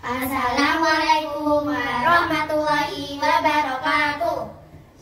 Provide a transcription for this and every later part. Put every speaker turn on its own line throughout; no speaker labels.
Assalamualaikum warahmatullahi wabarakatuh.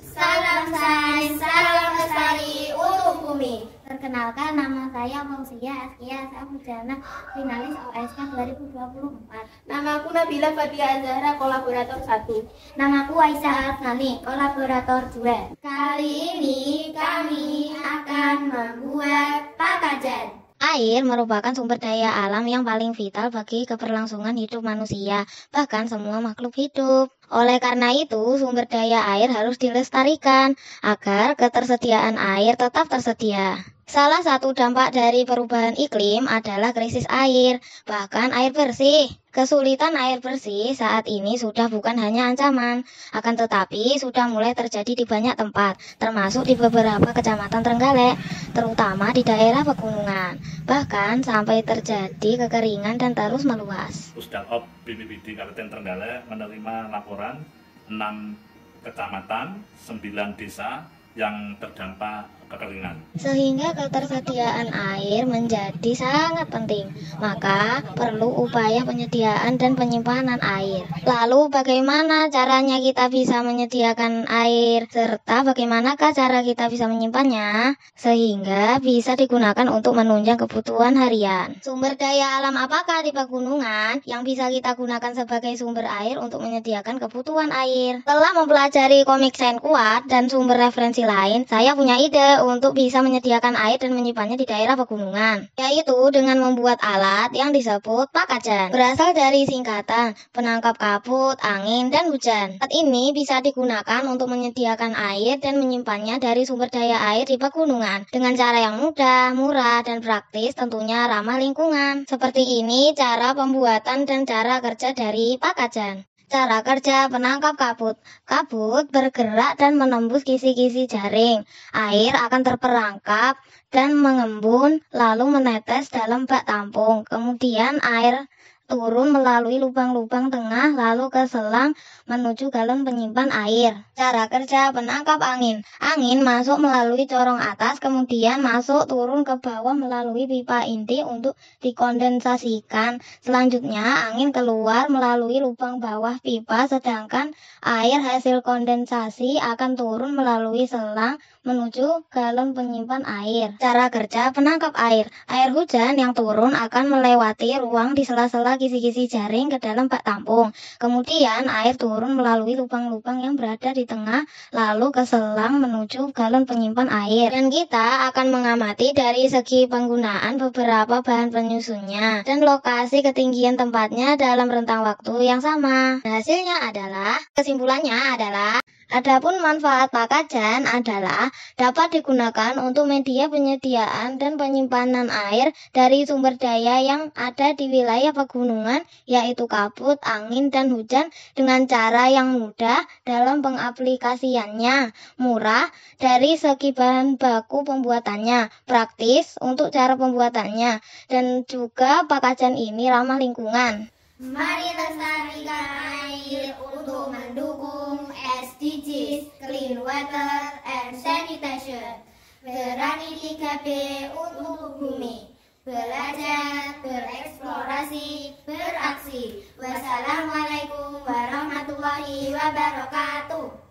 Salam sains, salam lestari untuk bumi.
Perkenalkan, nama saya Fausia Askia Safujana, finalis OSK 2024.
Namaku Nabila Fatia Azhara, kolaborator 1.
Namaku Aisyah Alfani, kolaborator 2.
Kali ini kami akan membuat pakajan.
Air merupakan sumber daya alam yang paling vital bagi keberlangsungan hidup manusia, bahkan semua makhluk hidup. Oleh karena itu, sumber daya air harus dilestarikan agar ketersediaan air tetap tersedia. Salah satu dampak dari perubahan iklim adalah krisis air, bahkan air bersih. Kesulitan air bersih saat ini sudah bukan hanya ancaman, akan tetapi sudah mulai terjadi di banyak tempat, termasuk di beberapa kecamatan Trenggalek, terutama di daerah pegunungan. Bahkan sampai terjadi kekeringan dan terus meluas.
Pusdalop BPBD Kabupaten Trenggalek menerima laporan 6 kecamatan, 9 desa yang terdampak kekeringan.
Sehingga ketersediaan air menjadi sangat penting. Maka perlu upaya penyediaan dan penyimpanan air. Lalu bagaimana caranya kita bisa menyediakan air? Serta bagaimanakah cara kita bisa menyimpannya? Sehingga bisa digunakan untuk menunjang kebutuhan harian. Sumber daya alam apakah di pegunungan yang bisa kita gunakan sebagai sumber air untuk menyediakan kebutuhan air? Setelah mempelajari komik sains kuat dan sumber referensi lain, saya punya ide untuk bisa menyediakan air dan menyimpannya di daerah pegunungan, yaitu dengan membuat alat yang disebut pakajan. Berasal dari singkatan penangkap kabut, angin, dan hujan. Alat ini bisa digunakan untuk menyediakan air dan menyimpannya dari sumber daya air di pegunungan dengan cara yang mudah, murah, dan praktis, tentunya ramah lingkungan. Seperti ini cara pembuatan dan cara kerja dari pakajan. Cara kerja penangkap kabut. Kabut bergerak dan menembus kisi-kisi jaring. Air akan terperangkap dan mengembun lalu menetes dalam bak tampung. Kemudian air turun melalui lubang-lubang tengah lalu ke selang menuju galon penyimpan air. Cara kerja penangkap angin. Angin masuk melalui corong atas, kemudian masuk turun ke bawah melalui pipa inti untuk dikondensasikan. Selanjutnya angin keluar melalui lubang bawah pipa, sedangkan air hasil kondensasi akan turun melalui selang menuju galon penyimpan air. Cara kerja penangkap air. Air hujan yang turun akan melewati ruang di sela-sela kisi-kisi jaring ke dalam bak tampung. Kemudian air turun melalui lubang-lubang yang berada di tengah, lalu ke selang menuju galon penyimpan air. Dan kita akan mengamati dari segi penggunaan beberapa bahan penyusunnya dan lokasi ketinggian tempatnya dalam rentang waktu yang sama. Kesimpulannya adalah adapun manfaat pakajan adalah dapat digunakan untuk media penyediaan dan penyimpanan air dari sumber daya yang ada di wilayah pegunungan, yaitu kabut, angin, dan hujan dengan cara yang mudah dalam pengaplikasiannya, murah dari segi bahan baku pembuatannya, praktis untuk cara pembuatannya, dan juga pakajan ini ramah lingkungan.
Mari lestarikan air untuk mendukung SDGs, Clean Water and Sanitation. Berani 3B untuk bumi. Belajar, bereksplorasi, beraksi. Wassalamualaikum warahmatullahi wabarakatuh.